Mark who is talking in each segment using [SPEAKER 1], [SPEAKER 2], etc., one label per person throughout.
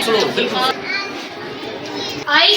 [SPEAKER 1] I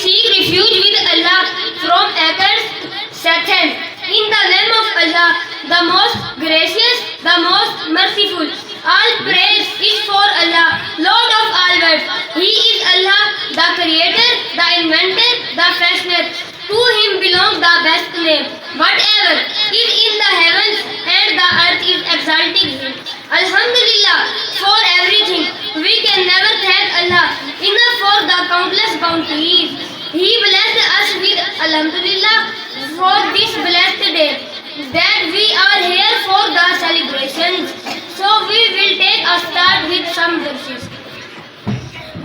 [SPEAKER 1] seek refuge with Allah from accursed Satan. In the name of Allah, the most gracious, the most merciful. All praise is for Allah, Lord of all worlds. He is Allah, the Creator, the Inventor, the Fashioner. To Him belongs the best name. Whatever is in the heavens and the earth is exalting Him. Alhamdulillah for everything. We can never thank Allah enough for the countless bounties. He blessed us with Alhamdulillah for this blessed day, that we are here for the celebrations. So we will take a start with some verses.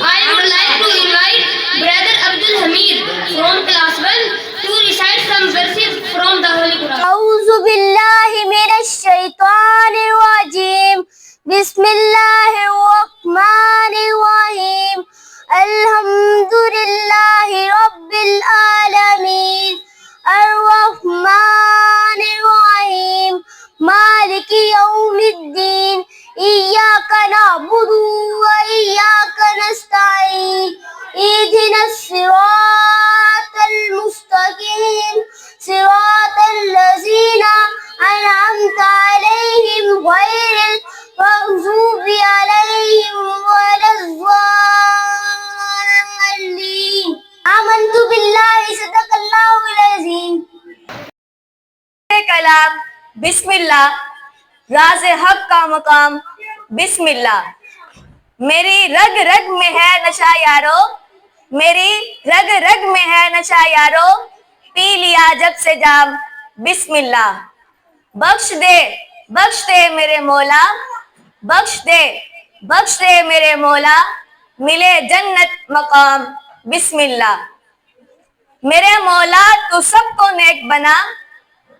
[SPEAKER 1] I would like to invite Brother Abdul Hamid from class 1 to recite some verses from the Holy Quran.
[SPEAKER 2] أعوذ بالله من الشيطان الرجيم. بسم الله الرحمن الرحيم. الحمد لله رب العالمين الرحمن الرحيم مالك يوم الدين إياك نعبد وإياك نستعين اهدنا الصراط المستقيم صراط الذين أنعمت عليهم غير المغضوب عليهم ولا الضالين. آمنت بالله صدق الله العظيم.
[SPEAKER 3] کلام بسم اللہ، راز حق کا مقام بسم اللہ. میری رگ رگ میں ہے نشہ یارو، میری رگ رگ میں ہے نشہ یارو، پی لیا جب سے جام بسم اللہ. بخش دے میرے مولا، بخش دے میرے مولا، ملے جنت مقام بسم اللہ. میرے مولا تو سب کو نیک بنا،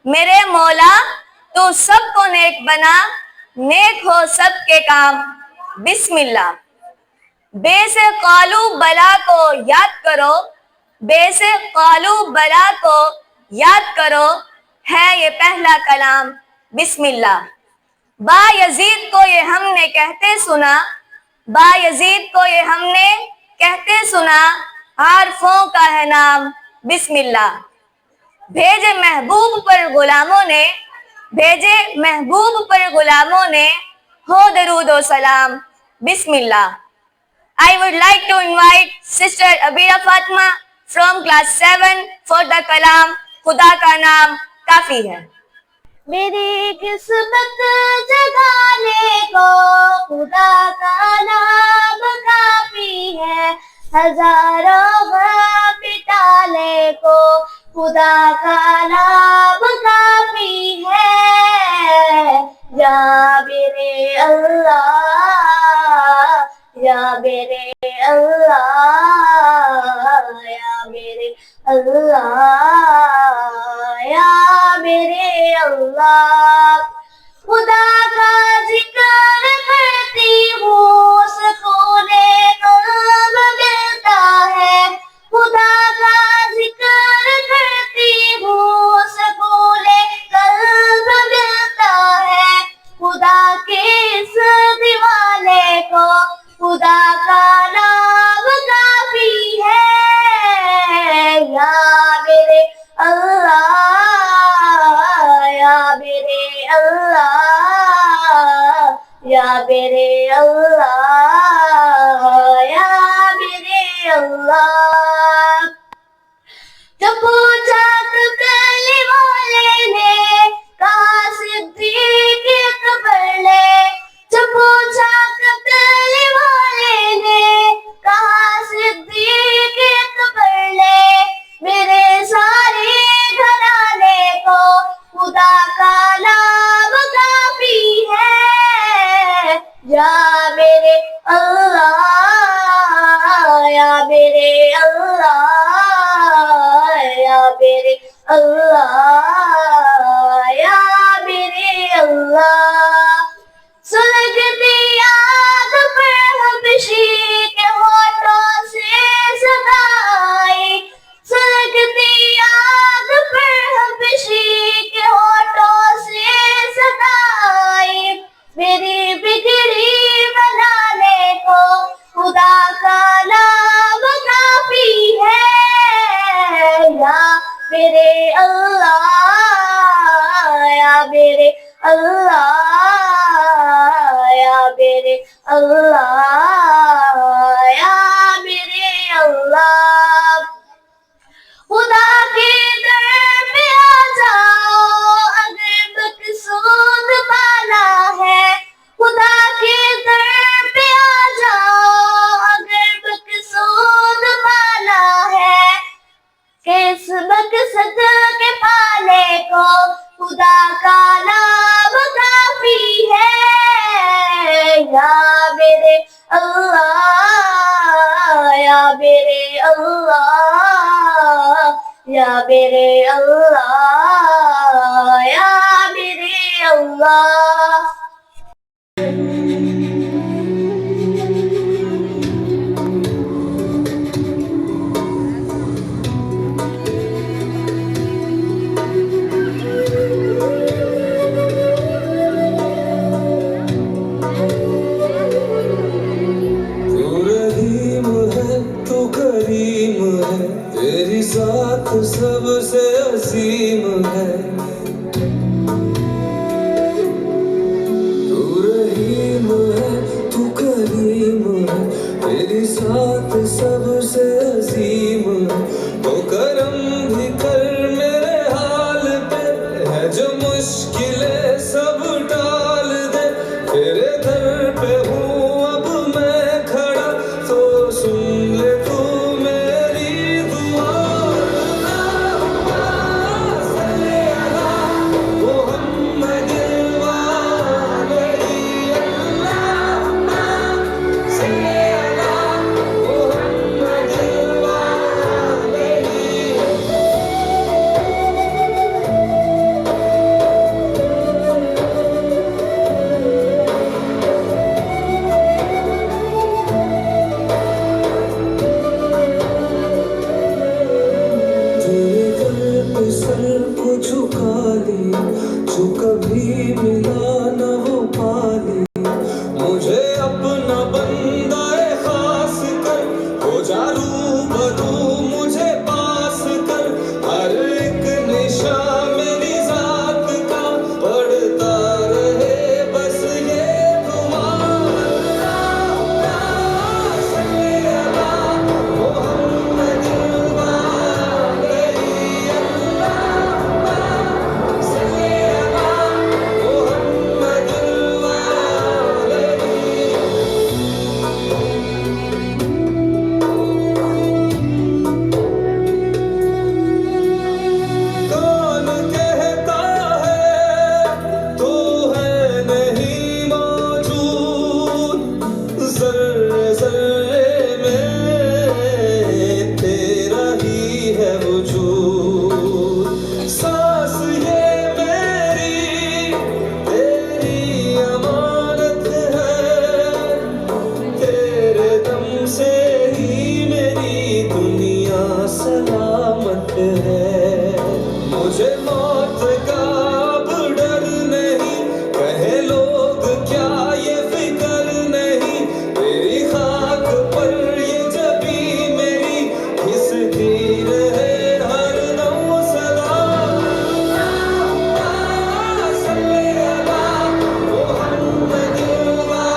[SPEAKER 3] میرے مولا تو سب کو نیک بنا، نیک ہو سب کے کام بسم اللہ. بے سے قالو بلا کو یاد کرو، بے سے قالو بلا کو یاد کرو، ہے یہ پہلا کلام بسم اللہ. با یزید کو یہ ہم نے کہتے سنا، با یزید کو یہ ہم نے کہتے سنا، عارفوں کا ہے نام بسم اللہ. بھیجے محبوب پر غلاموں نے، بھیجے محبوب پر غلاموں نے، ہو درود و سلام بسم اللہ. I would like to invite Sister Abira Fatma from class 7 for the kalam خدا کا نام کافی ہے.
[SPEAKER 2] میری قسمت جگانے کو خدا کا نام کافی ہے، ہزاروں غم مٹانے کو خدا کا نام کافی ہے. یا میرے اللہ، یا میرے اللہ، یا میرے اللہ، یا میرے اللہ. خدا کا ذکر کرتی ہوں سکون قلب ملتا ہے، خدا کا ذکر کرتی ہوں سکون قلب ملتا ہے. خدا کے اس دیوانے کو خدا کا نام کافی ہے. یا میرے اللہ، یا میرے اللہ، یا میرے اللہ، یا میرے اللہ. جو پوچھا تو پہلے والے نے کہا صدیق اکبر نے، جو پوچھا تو پہلے والے نے کہا صدیق اکبر نے. میرے سارے گھرانے کو خدا کا نام کافی ہے. یا میرے اللہ، یا میرے اللہ، میرے اللہ یا میرے اللہ سلگتی یاد پر حبشی کے ہونٹوں سے صدا آئی سلگتی یاد پر حبشی کے ہونٹوں سے صدا آئی میری بگڑی بنانے کو خدا کا نام کافی ہے یا میرے اللہ یا میرے اللہ یا میرے اللہ یا میرے اللہ خدا کے در پہ آ جاؤ اگر مقصود پانا ہے خدا کے در پہ آ جاؤ اگر مقصود پانا ہے کس مقصد کے پانے کو خدا کا نام کافی ہے یا میرے اللہ یا میرے اللہ یا میرے اللہ یا میرے اللہ
[SPEAKER 4] تیری ذات سب سے عظیم ہے تو رحیم ہے تو کریم ہے تیری ذات سب سے عظیم ہے تو کرم بھی کر میرے حال پہ ہے جو مشکلیں سب ٹال دے تیرے در پہ ہوں اب میں کھڑا تو سن لے تو سر کو جھکا لی جو کبھی ملا نہ وہ پالی مجھے اپنا بندہ خاص کر ہو جا روبرو مجھے پاس کر ہر ایک نشان میری ذات کا پڑھتا رہے بس یہ دعا صلی اللہ محمد سلامت ہے مجھے موت کا اب ڈر نہیں کہے لوگ کیا یہ فکر نہیں تیری خاک پر یہ جبھی میری کھستی رہے ہر دم صدا صلی اللہ محمد صلی اللہ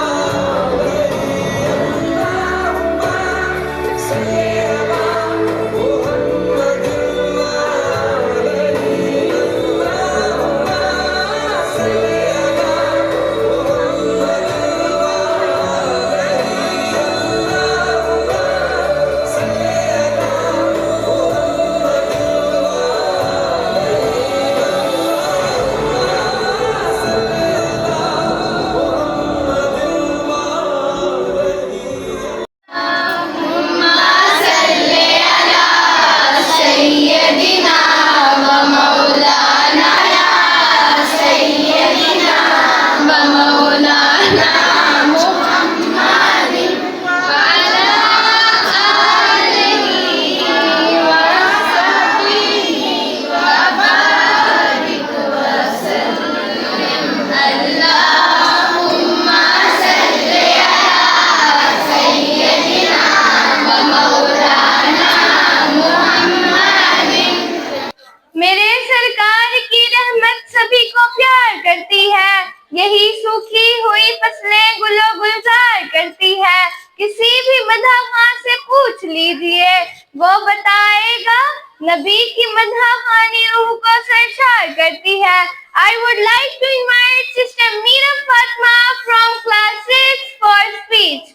[SPEAKER 3] نبی کی مدح خوانی روح کو سرشار کرتی ہے. I would like to invite Sister Meera Fatma from class 6 for speech.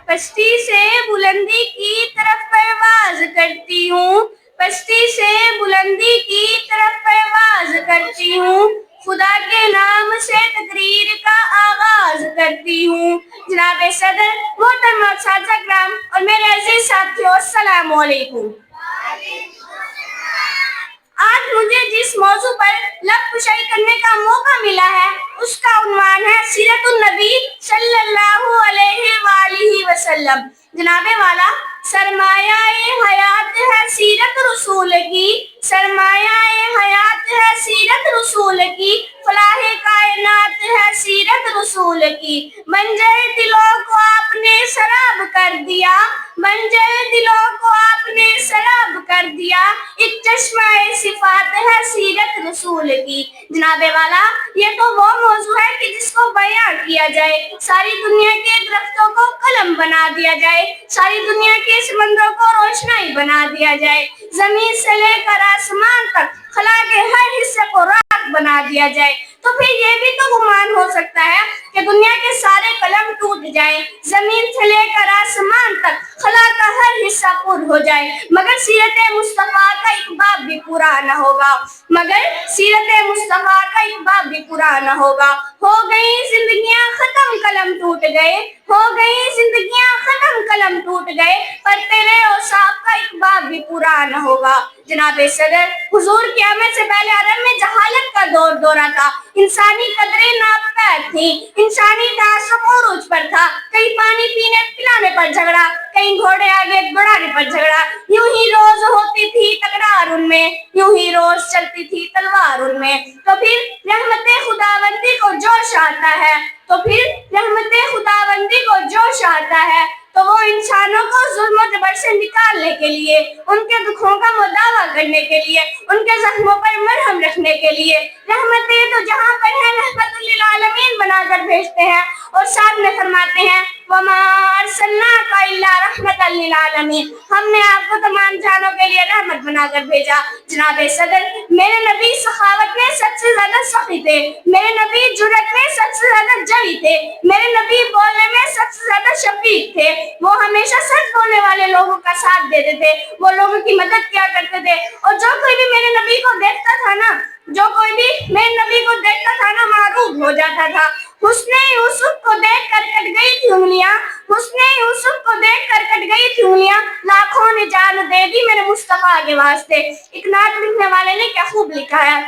[SPEAKER 3] پستی سے بلندی کی طرف پرواز کرتی ہوں، پستی سے بلندی کی طرف پرواز کرتی ہوں، خدا کے نام سے تقریر کا آغاز کرتی ہوں. جناب صدر، محترم اساتذہ کرام اور میرے عزیز ساتھیوں، السلام علیکم. آج مجھے جس موضوع پر لب کشائی کرنے کا موقع ملا ہے اس کا عنوان ہے سیرت النبی صلی اللہ علیہ وآلہ وسلم. جناب والا، سرمایہ حیات ہے سیرت رسول کی، سرمایہ حیات ہے سیرت رسول کی، فلاح کائنات ہے سیرت رسول کی. منظر دلوں کو آپ نے سراب کر دیا، منظر دلوں کو آپ نے سراب کر دیا، ایک چشمہ صفات ہے سیرت رسول کی. جناب والا، یہ تو وہ موضوع ہے کہ جس کو بیان کیا جائے ساری دنیا کے درختوں کو قلم بنا دیا جائے، ساری دنیا کے سمندروں کو روشنائی بنا دیا جائے، زمین سے لے کر آسمان تک خلا کے ہر حصے کو راک بنا دیا جائے، تو پھر یہ بھی تو گمان ہو سکتا ہے کہ دنیا کے سارے قلم ٹوٹ جائیں، زمین سے لے کر آسمان تک خلا کا ہر حصہ پر ہو جائے، مگر سیرت مصطفیٰ کا ایک باب بھی پورا نہ ہوگا، مگر سیرت مصطفیٰ کا ایک باب بھی پورا نہ ہوگا. ہو گئی زندگیاں ختم قلم ٹوٹ گئے، ہو گئی زندگیاں ختم قلم ٹوٹ گئے، پر تیرے اوصاف کا ایک باب بھی پورا نہ ہوگا. جناب صدر، حضور کی آمد سے پہلے عرب میں جہالت کا دورہ تھا، انسانی قدریں ناپید تھیں، انسانی تعصب عروج پر تھا، کہیں پانی پینے پلانے پر جھگڑا، کہیں گھوڑے آگے دوڑانے پر جھگڑا، یوں ہی روز ہوتی تھی تکرار ان میں، یوں ہی روز چلتی تھی تلوار ان میں. تو پھر رحمت خداوندی کو جوش آتا ہے، تو پھر رحمت خداوندی کو جوش آتا ہے، تو وہ انسانوں کو ظلم و جبر سے نکالنے کے لیے، ان کے دکھوں کا مداوع کرنے کے لیے، ان کے زخموں پر مرہم رکھنے کے لیے رحمتیں تو جہاں پر ہیں رحمت للعالمین بنا کر بھیجتے ہیں، اور ساتھ میں فرماتے ہیں وَمَا أَرْسَلْنَاكَ إِلَّا رَحْمَةً لِلْعَالَمِينَ، ہم نے آپ کو تمام جانوں کے لیے رحمت بنا کر بھیجا. جناب صدر، میرے نبی سخاوت میں سب سے زیادہ سخی تھے، میرے نبی جرأت میں سب سے زیادہ جری تھے، میرے نبی بولنے میں سب سے زیادہ شفیق تھے. وہ ہمیشہ سچ بولنے والے لوگوں کا ساتھ دیتے تھے، وہ لوگوں کی مدد کیا کرتے تھے، اور جو کوئی بھی میرے نبی کو دیکھتا تھا نا، جو کوئی بھی میرے نبی کو دیکھتا تھا نا معروف ہو جاتا تھا. حسن یوسف کو دیکھ کر کٹ گئی تھی انگلیاں، حسن یوسف کو دیکھ کر کٹ گئی تھی انگلیاں، لاکھوں نے جان دے دی میرے مصطفیٰ کے واسطے. ایک نعت لکھنے والے نے کیا خوب لکھا ہے،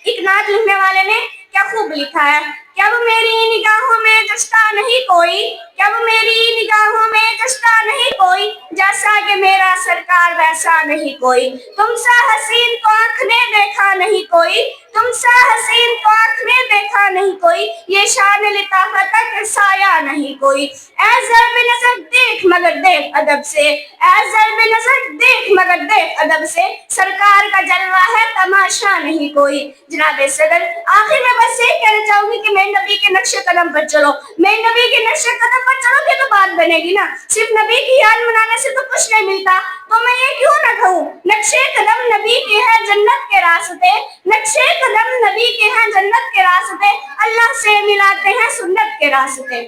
[SPEAKER 3] ایک نعت لکھنے والے نے کیا خوب لکھا ہے. کب میری نگاہوں میں جستا نہیں کوئی، کب میری نگاہوں میں جستا نہیں کوئی، جیسا کہ میرا سرکار ویسا نہیں کوئی. تم سا حسین تو آنکھ نے دیکھا نہیں کوئی، تم سا حسین تو آنکھ نے دیکھا نہیں کوئی، یہ شان لطافت کا سایہ نہیں کوئی. اے ضرب نظر دیکھ مگر دیکھ ادب سے، اے ضرب نظر دیکھ مگر دیکھ ادب سے، سرکار کا جلوہ ہے تماشا نہیں کوئی. جناب صدر، آخر میں بس یہ کہنا چاہوں گی کہ میرے نبی کے نقش قدم پر چلو، میرے نبی کے نقش قدم پر چلو گے تو بات بنے گی نا. صرف نبی کی یاد منانے سے تو کچھ نہیں ملتا، تو میں یہ کیوں نہ کہوں نقش قدم نبی کے ہیں جنت کے راستے، نقش قدم نبی کے ہیں جنت کے راستے، اللہ سے ملاتے ہیں سنت کے راستے.